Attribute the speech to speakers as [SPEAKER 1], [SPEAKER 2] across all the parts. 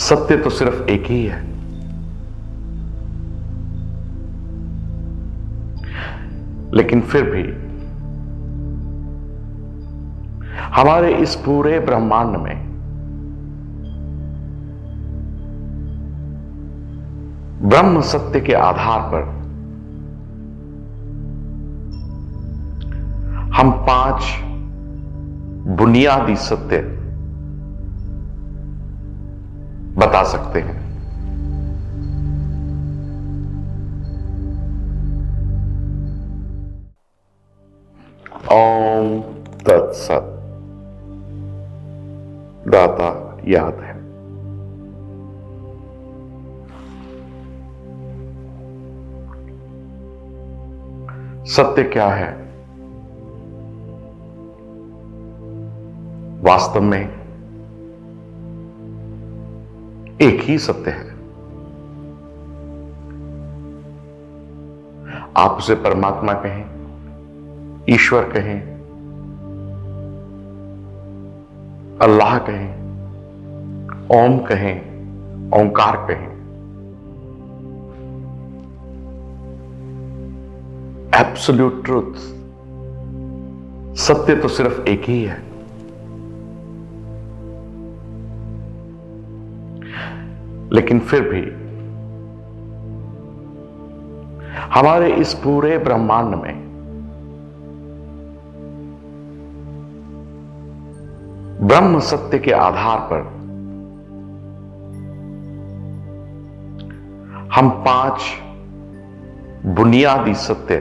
[SPEAKER 1] सत्य तो सिर्फ एक ही है, लेकिन फिर भी हमारे इस पूरे ब्रह्मांड में ब्रह्म सत्य के आधार पर हम 5 बुनियादी सत्य बता सकते हैं। ओम तत्सत। दाता याद है। सत्य क्या है? वास्तव में एक ही सत्य है। आप उसे परमात्मा कहें, ईश्वर कहें, अल्लाह कहें, ओम कहें, ओंकार कहें, एब्सोल्यूट ट्रूथ, सत्य तो सिर्फ एक ही है। लेकिन फिर भी हमारे इस पूरे ब्रह्मांड में ब्रह्म सत्य के आधार पर हम 5 बुनियादी सत्य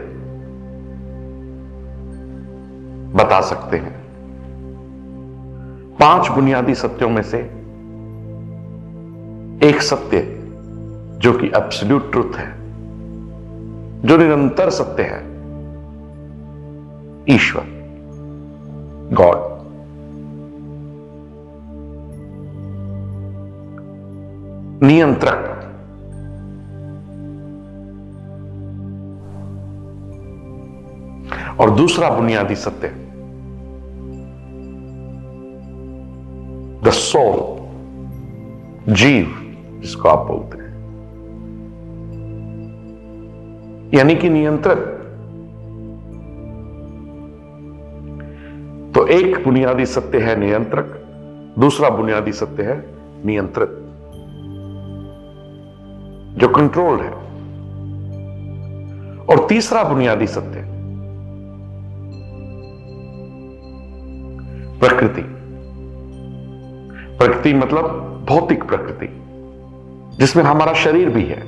[SPEAKER 1] बता सकते हैं। 5 बुनियादी सत्यों में से एक सत्य जो कि एब्सोल्यूट ट्रुथ है, जो निरंतर सत्य है, ईश्वर, गॉड। नियंत्रक, और दूसरा बुनियादी सत्य द सोल, जीव जिसको आप बोलते हैं, यानी कि नियंत्रक। तो एक बुनियादी सत्य है नियंत्रक, दूसरा बुनियादी सत्य है नियंत्रित, जो कंट्रोल्ड है, और तीसरा बुनियादी सत्य प्रकृति। प्रकृति मतलब भौतिक प्रकृति, जिसमें हमारा शरीर भी है।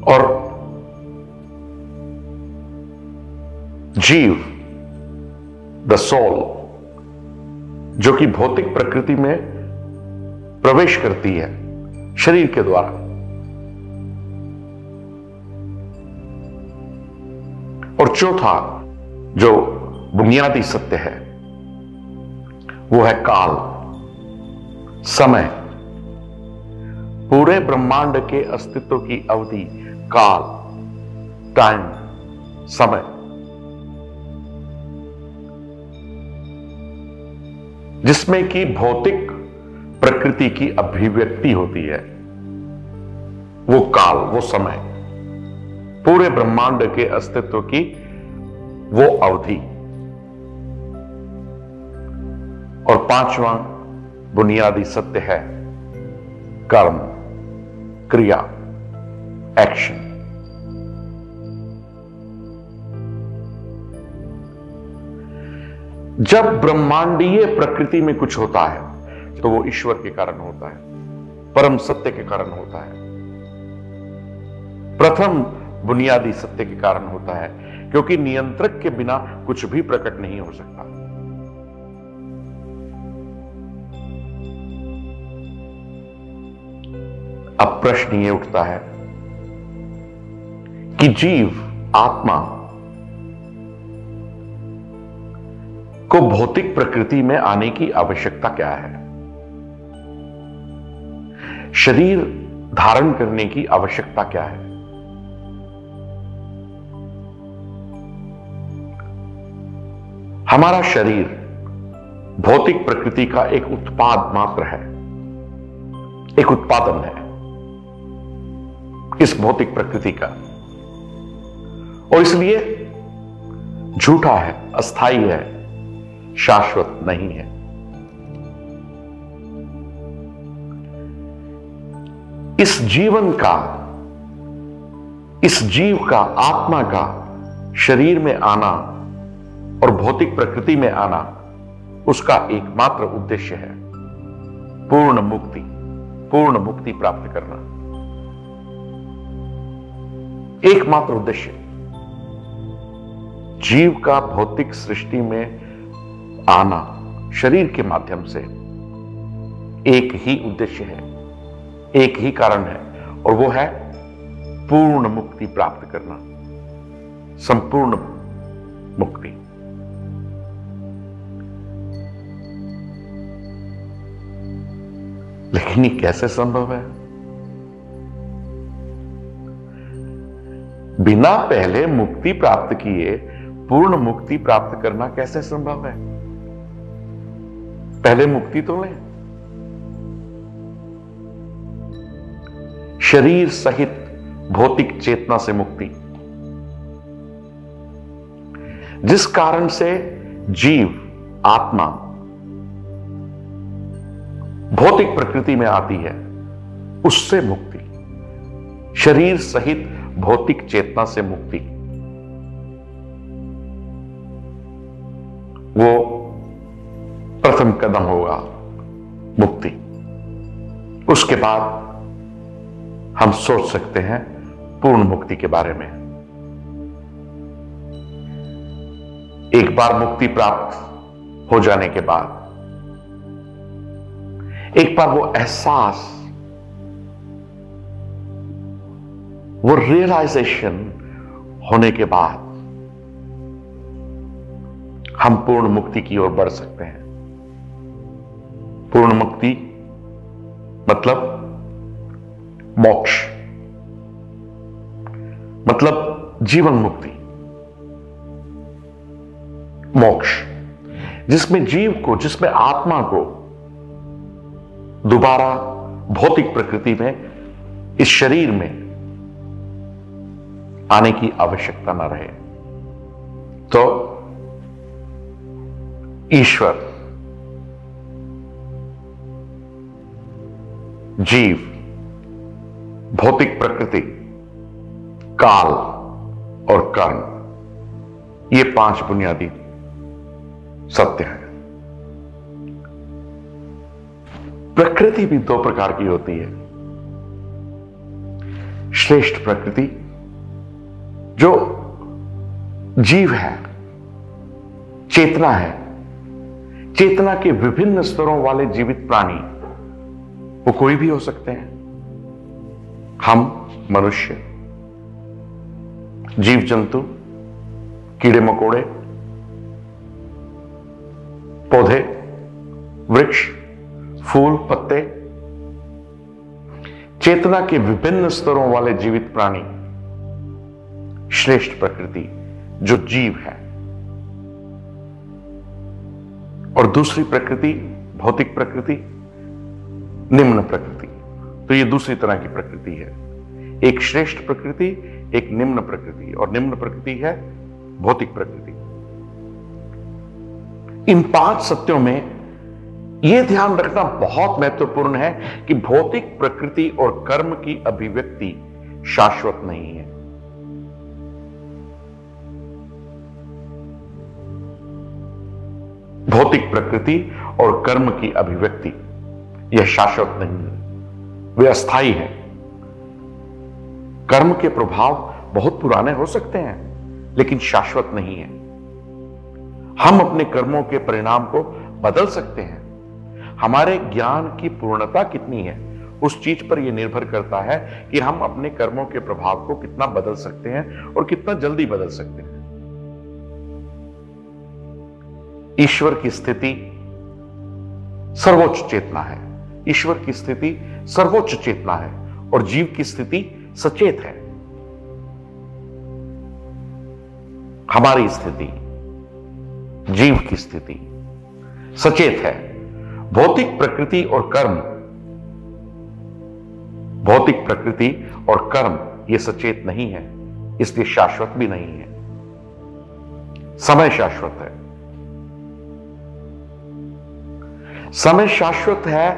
[SPEAKER 1] और जीव, द सोल, जो कि भौतिक प्रकृति में प्रवेश करती है शरीर के द्वारा। और चौथा जो बुनियादी सत्य है वो है काल, समय। पूरे ब्रह्मांड के अस्तित्व की अवधि काल, टाइम, समय, जिसमें कि भौतिक प्रकृति की अभिव्यक्ति होती है, वो काल, वो समय, पूरे ब्रह्मांड के अस्तित्व की वो अवधि। और 5वां बुनियादी सत्य है कर्म, क्रिया, एक्शन। जब ब्रह्मांडीय प्रकृति में कुछ होता है तो वो ईश्वर के कारण होता है, परम सत्य के कारण होता है, प्रथम बुनियादी सत्य के कारण होता है, क्योंकि नियंत्रक के बिना कुछ भी प्रकट नहीं हो सकता। अब प्रश्न ये उठता है कि जीव, आत्मा को भौतिक प्रकृति में आने की आवश्यकता क्या है? शरीर धारण करने की आवश्यकता क्या है? हमारा शरीर भौतिक प्रकृति का एक उत्पाद मात्र है, एक उत्पादन है इस भौतिक प्रकृति का, और इसलिए झूठा है, अस्थाई है, शाश्वत नहीं है। इस जीवन का, इस जीव का, आत्मा का शरीर में आना और भौतिक प्रकृति में आना, उसका एकमात्र उद्देश्य है पूर्ण मुक्ति, पूर्ण मुक्ति प्राप्त करना। एकमात्र उद्देश्य जीव का भौतिक सृष्टि में आना शरीर के माध्यम से एक ही उद्देश्य है, एक ही कारण है, और वो है पूर्ण मुक्ति प्राप्त करना, संपूर्ण मुक्ति। लेकिन ये कैसे संभव है? बिना पहले मुक्ति प्राप्त किए पूर्ण मुक्ति प्राप्त करना कैसे संभव है? पहले मुक्ति तो लें। शरीर सहित भौतिक चेतना से मुक्ति, जिस कारण से जीव, आत्मा भौतिक प्रकृति में आती है, उससे मुक्ति। शरीर सहित भौतिक चेतना से मुक्ति, वो प्रथम कदम होगा मुक्ति। उसके बाद हम सोच सकते हैं पूर्ण मुक्ति के बारे में। एक बार मुक्ति प्राप्त हो जाने के बाद, एक बार वो एहसास, वो रियलाइजेशन होने के बाद हम पूर्ण मुक्ति की ओर बढ़ सकते हैं। पूर्ण मुक्ति मतलब मोक्ष, मतलब जीवन मुक्ति, मोक्ष, जिसमें जीव को, जिसमें आत्मा को दोबारा भौतिक प्रकृति में, इस शरीर में आने की आवश्यकता न रहे। तो ईश्वर जीव, भौतिक प्रकृति, काल और कर्म, ये 5 बुनियादी सत्य हैं। प्रकृति भी 2 प्रकार की होती है। श्रेष्ठ प्रकृति जो जीव है, चेतना है, चेतना के विभिन्न स्तरों वाले जीवित प्राणी, वो कोई भी हो सकते हैं। हम मनुष्य, जीव जंतु, कीड़े मकोड़े, पौधे, वृक्ष, फूल, पत्ते, चेतना के विभिन्न स्तरों वाले जीवित प्राणी, श्रेष्ठ प्रकृति जो जीव है। और दूसरी प्रकृति, भौतिक प्रकृति, निम्न प्रकृति। तो ये दूसरी तरह की प्रकृति है। एक श्रेष्ठ प्रकृति, एक निम्न प्रकृति, और निम्न प्रकृति है भौतिक प्रकृति। इन 5 सत्यों में यह ध्यान रखना बहुत महत्वपूर्ण है कि भौतिक प्रकृति और कर्म की अभिव्यक्ति शाश्वत नहीं है। भौतिक प्रकृति और कर्म की अभिव्यक्ति यह शाश्वत नहीं है, वे अस्थायी हैं। कर्म के प्रभाव बहुत पुराने हो सकते हैं, लेकिन शाश्वत नहीं है। हम अपने कर्मों के परिणाम को बदल सकते हैं। हमारे ज्ञान की पूर्णता कितनी है, उस चीज पर यह निर्भर करता है कि हम अपने कर्मों के प्रभाव को कितना बदल सकते हैं और कितना जल्दी बदल सकते हैं। ईश्वर की स्थिति सर्वोच्च चेतना है, ईश्वर की स्थिति सर्वोच्च चेतना है, और जीव की स्थिति सचेत है। हमारी स्थिति जीव की स्थिति सचेत है। भौतिक प्रकृति और कर्म, भौतिक प्रकृति और कर्म ये सचेत नहीं है, इसलिए शाश्वत भी नहीं है। समय शाश्वत है। समय शाश्वत है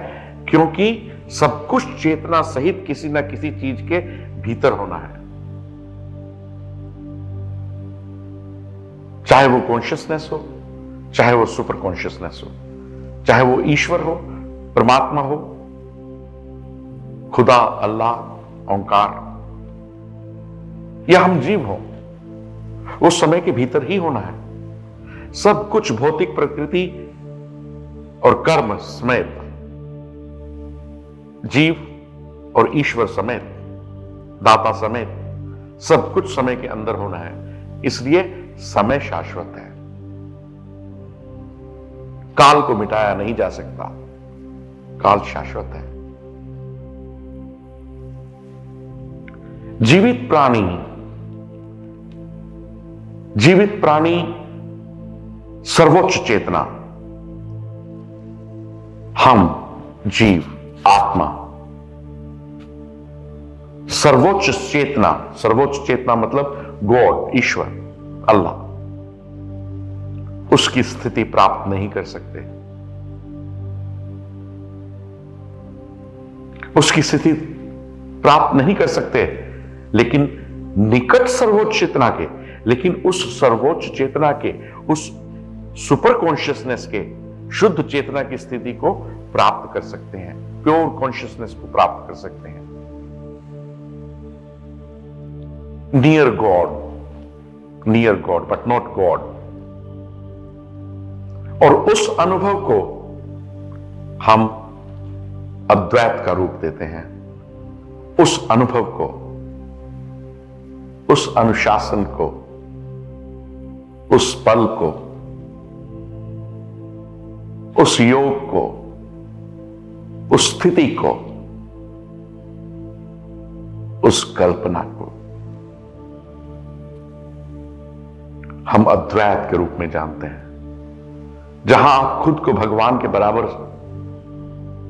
[SPEAKER 1] क्योंकि सब कुछ चेतना सहित किसी ना किसी चीज के भीतर होना है, चाहे वो कॉन्शियसनेस हो, चाहे वो सुपर कॉन्शियसनेस हो, चाहे वो ईश्वर हो, परमात्मा हो, खुदा, अल्लाह, ओंकार, या हम जीव हो, वो समय के भीतर ही होना है। सब कुछ भौतिक प्रकृति और कर्म समेत, जीव और ईश्वर समेत, दाता समेत, सब कुछ समय के अंदर होना है, इसलिए समय शाश्वत है। काल को मिटाया नहीं जा सकता, काल शाश्वत है। जीवित प्राणी सर्वोच्च चेतना, हम जीव, आत्मा, सर्वोच्च चेतना मतलब गॉड, ईश्वर, अल्लाह, उसकी स्थिति प्राप्त नहीं कर सकते। उसकी स्थिति प्राप्त नहीं कर सकते, लेकिन निकट सर्वोच्च चेतना के, लेकिन उस सर्वोच्च चेतना के, उस सुपर कॉन्शियसनेस के, शुद्ध चेतना की स्थिति को प्राप्त कर सकते हैं, प्योर कॉन्शियसनेस को प्राप्त कर सकते हैं। Near God but not God. और उस अनुभव को हम अद्वैत का रूप देते हैं। उस अनुभव को, उस अनुशासन को, उस पल को, उस योग को, उस स्थिति को, उस कल्पना को हम अद्वैत के रूप में जानते हैं। जहां आप खुद को भगवान के बराबर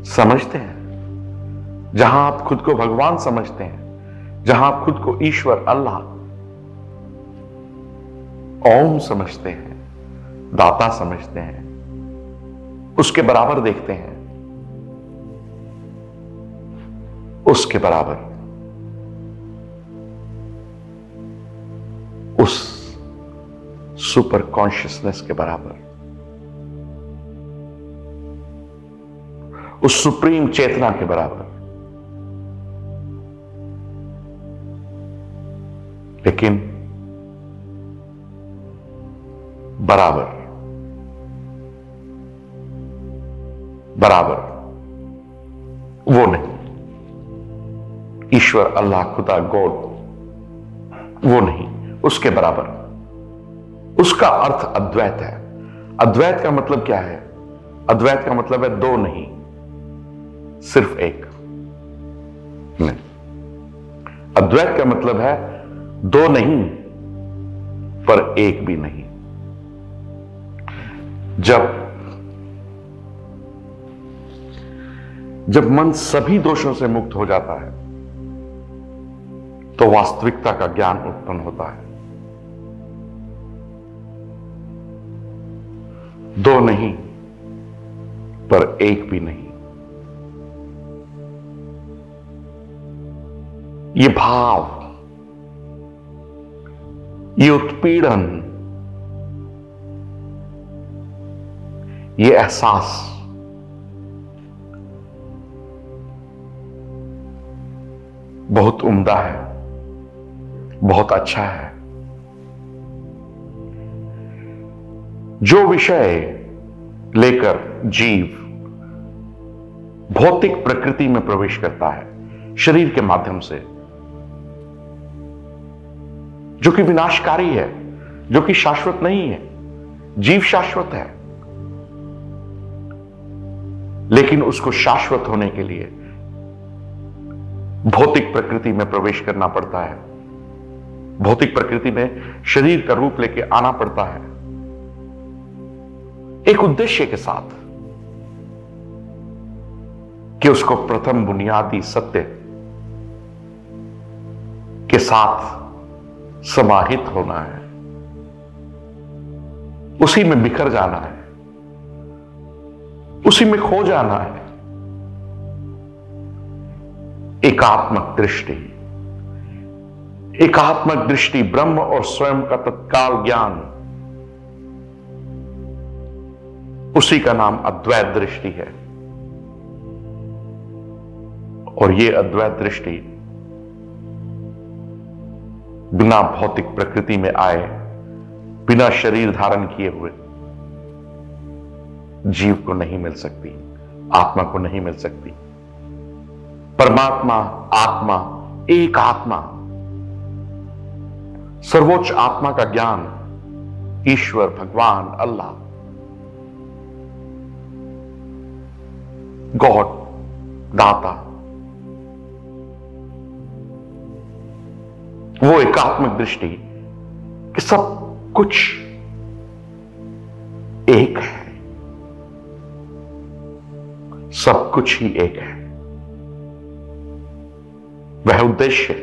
[SPEAKER 1] समझते हैं, जहां आप खुद को भगवान समझते हैं, जहां आप खुद को ईश्वर, अल्लाह, ओम समझते हैं, दाता समझते हैं, उसके बराबर देखते हैं, उसके बराबर, उस सुपर कॉन्शियसनेस के बराबर, उस सुप्रीम चेतना के बराबर। लेकिन बराबर वो नहीं। ईश्वर, अल्लाह, खुदा, गॉड, वो नहीं, उसके बराबर। उसका अर्थ अद्वैत है। अद्वैत का मतलब क्या है? अद्वैत का मतलब है दो नहीं, सिर्फ एक। नहीं, अद्वैत का मतलब है दो नहीं पर एक भी नहीं। जब मन सभी दोषों से मुक्त हो जाता है तो वास्तविकता का ज्ञान उत्पन्न होता है। दो नहीं पर एक भी नहीं। ये भाव, ये उत्पीड़न, ये एहसास बहुत उम्दा है, बहुत अच्छा है। जो विषय लेकर जीव भौतिक प्रकृति में प्रवेश करता है शरीर के माध्यम से, जो कि विनाशकारी है, जो कि शाश्वत नहीं है। जीव शाश्वत है, लेकिन उसको शाश्वत होने के लिए भौतिक प्रकृति में प्रवेश करना पड़ता है, भौतिक प्रकृति में शरीर का रूप लेके आना पड़ता है। एक उद्देश्य के साथ कि उसको प्रथम बुनियादी सत्य के साथ समाहित होना है, उसी में बिखर जाना है, उसी में खो जाना है। एकात्मक दृष्टि, एकात्मक दृष्टि ब्रह्म और स्वयं का तत्काल ज्ञान, उसी का नाम अद्वैत दृष्टि है। और यह अद्वैत दृष्टि बिना भौतिक प्रकृति में आए, बिना शरीर धारण किए हुए जीव को नहीं मिल सकती, आत्मा को नहीं मिल सकती। परमात्मा, आत्मा, एक आत्मा, सर्वोच्च आत्मा का ज्ञान, ईश्वर, भगवान, अल्लाह, गॉड, दाता, वो एकात्मक दृष्टि कि सब कुछ एक है, सब कुछ ही एक है। वह उद्देश्य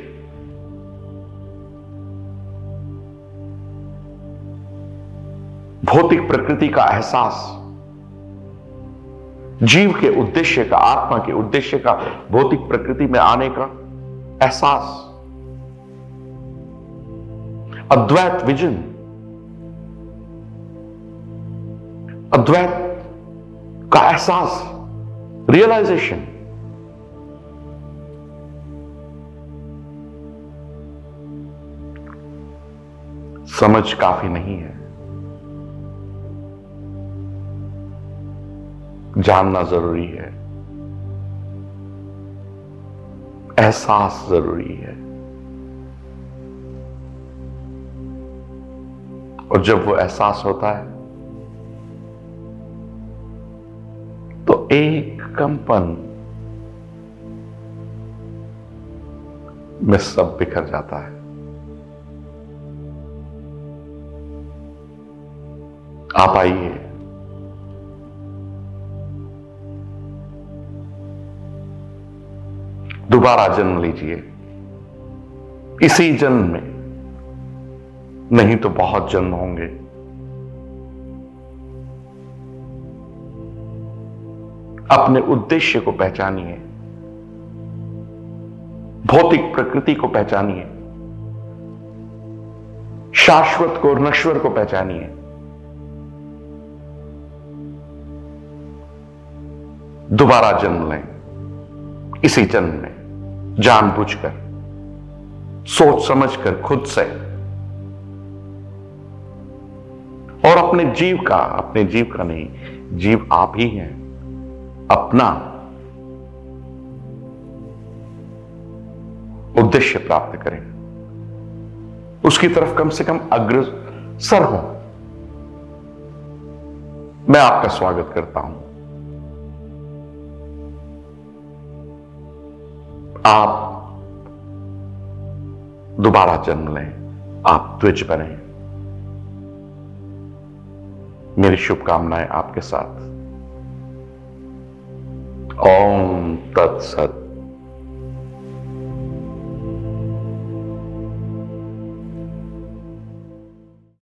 [SPEAKER 1] भौतिक प्रकृति का एहसास, जीव के उद्देश्य का, आत्मा के उद्देश्य का भौतिक प्रकृति में आने का एहसास, अद्वैत विजन, अद्वैत का एहसास, रियलाइजेशन। समझ काफी नहीं है, जानना जरूरी है, एहसास जरूरी है। और जब वो एहसास होता है तो एक कंपन में सब बिखर जाता है। आप आइए, दोबारा जन्म लीजिए, इसी जन्म में, नहीं तो बहुत जन्म होंगे। अपने उद्देश्य को पहचानिए, भौतिक प्रकृति को पहचानिए, शाश्वत को और नश्वर को पहचानिए। दोबारा जन्म लें, इसी जन्म में, जानबूझकर, सोच समझकर, खुद से, और अपने जीव का नहीं, जीव आप ही हैं, अपना उद्देश्य प्राप्त करें, उसकी तरफ कम से कम अग्रसर हो। मैं आपका स्वागत करता हूं। आप दोबारा जन्म लें, आप द्विज बने। मेरी शुभकामनाएं आपके साथ। ओम तत्सत।